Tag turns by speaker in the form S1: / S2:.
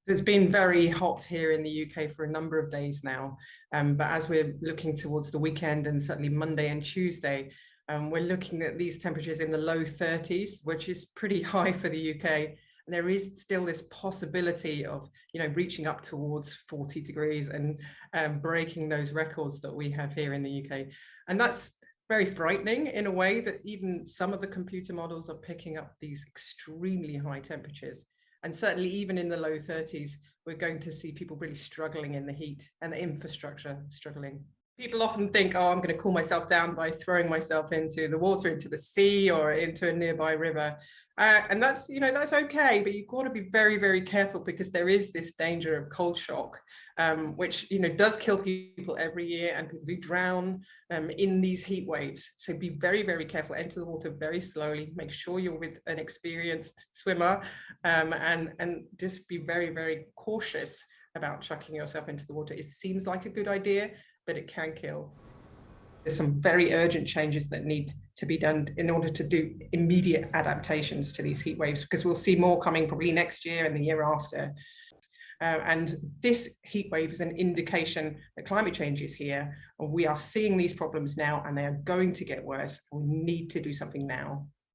S1: It's been very hot here in the UK for a number of days now, but as we're looking towards the weekend and certainly Monday and Tuesday, we're looking at these temperatures in the low 30s, which is pretty high for the UK. And there is still this possibility of, reaching up towards 40 degrees and breaking those records that we have here in the UK. And that's very frightening in a way that even some of the computer models are picking up these extremely high temperatures. And certainly even in the low 30s, we're going to see people really struggling in the heat and the infrastructure struggling. People often think, oh, I'm going to cool myself down by throwing myself into the water, into the sea or into a nearby river. And that's, that's okay, but you've got to be very, very careful because there is this danger of cold shock, which, does kill people every year, and people do drown in these heat waves. So be very, very careful, enter the water very slowly, make sure you're with an experienced swimmer, and just be very, very cautious about chucking yourself into the water. It seems like a good idea, but it can kill. There's some very urgent changes that need to be done in order to do immediate adaptations to these heat waves, because we'll see more coming probably next year and the year after. And this heat wave is an indication that climate change is here, and we are seeing these problems now, and they are going to get worse. We need to do something now.